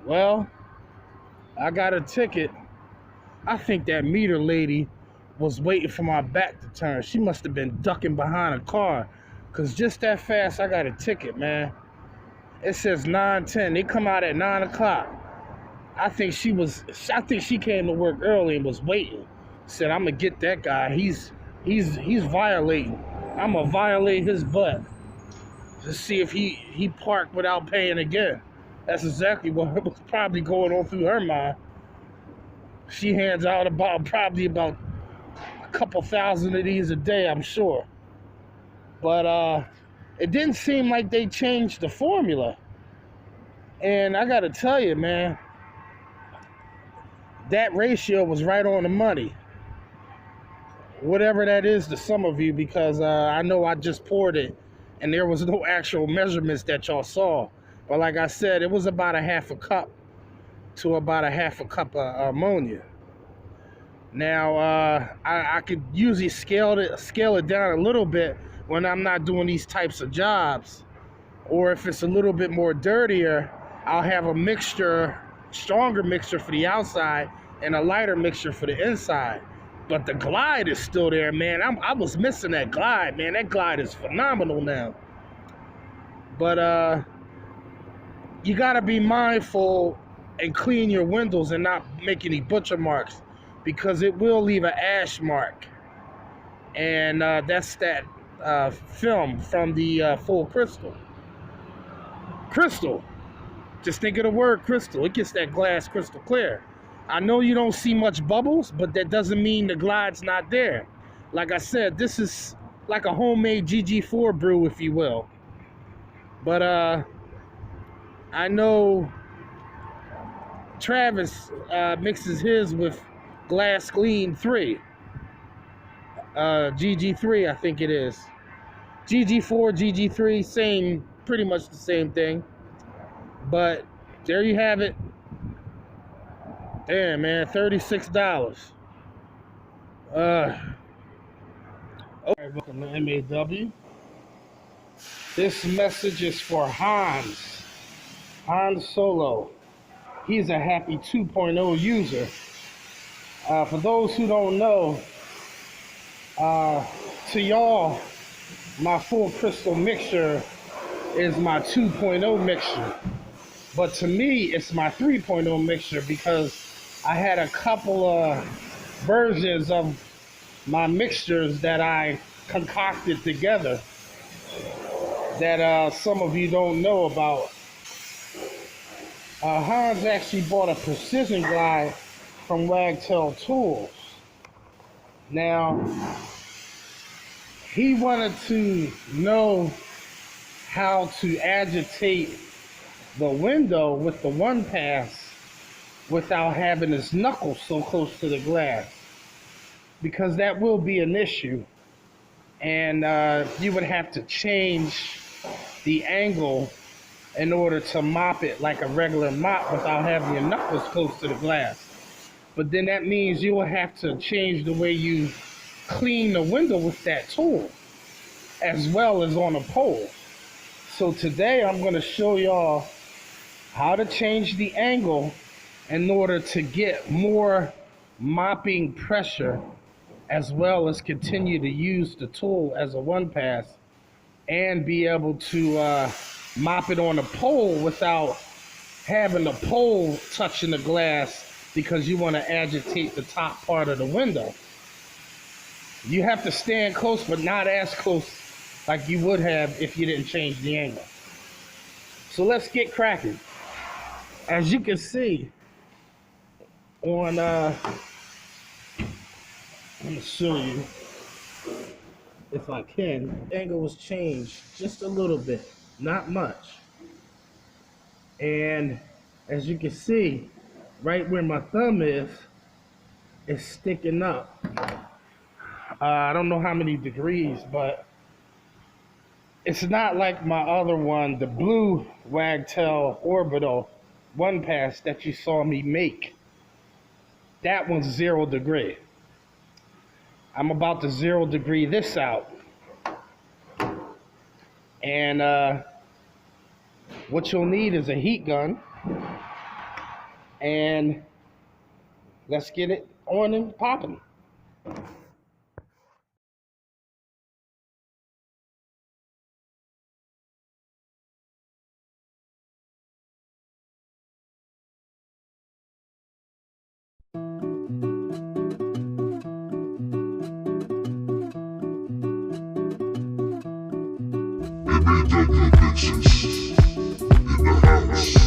Well, I got a ticket. I think that meter lady was waiting for my back to turn. She must have been ducking behind a car, because just that fast I got a ticket, man. It says 9:10. They come out at 9 o'clock. I think she came to work early and was waiting. Said, I'm going to get that guy. He's violating. I'm going to violate his butt to see if he parked without paying again. That's exactly what was probably going on through her mind. She hands out probably about a couple thousand of these a day, I'm sure. But it didn't seem like they changed the formula. And I got to tell you, man, that ratio was right on the money. Whatever that is to some of you, because I know I just poured it and there was no actual measurements that y'all saw. But like I said, it was about a half a cup to about a half a cup of ammonia. Now, I could usually scale it down a little bit when I'm not doing these types of jobs. Or if it's a little bit more dirtier, I'll have a mixture, stronger mixture for the outside and a lighter mixture for the inside. But the glide is still there, man. I was missing that glide, man. That glide is phenomenal now. But you gotta be mindful and clean your windows and not make any butcher marks, because it will leave an ash mark. And that's that film from the full crystal. Crystal. Just think of the word crystal. It gets that glass crystal clear. I know you don't see much bubbles, but that doesn't mean the glide's not there. Like I said, this is like a homemade GG4 brew, if you will. But I know Travis mixes his with Glass Clean 3. GG3, I think it is. GG4, GG3, pretty much the same thing. But there you have it. Damn, man, $36. Alright, welcome to M.A.W. This message is for Han Solo. He's a happy 2.0 user. For those who don't know, to y'all, my full crystal mixture is my 2.0 mixture. But to me, it's my 3.0 mixture, because I had a couple of versions of my mixtures that I concocted together that some of you don't know about. Hans actually bought a precision glide from Wagtail tools. Now, he wanted to know how to agitate the window with the one pass without having his knuckles so close to the glass, because that will be an issue. And you would have to change the angle in order to mop it like a regular mop without having your knuckles close to the glass. But then that means you will have to change the way you clean the window with that tool, as well as on a pole. So today I'm going to show y'all how to change the angle in order to get more mopping pressure, as well as continue to use the tool as a one pass and be able to mop it on a pole without having the pole touching the glass, because you want to agitate the top part of the window. You have to stand close, but not as close like you would have if you didn't change the angle. So let's get cracking. As you can see on, let me show you if I can. The angle was changed just a little bit, not much. And as you can see, right where my thumb is sticking up. I don't know how many degrees, but it's not like my other one, the blue Wagtail Orbital one pass that you saw me make. That one's 0 degree. I'm about to 0 degree this out. And what you'll need is a heat gun. and let's get it on and popping. M.A.W mixes in the house.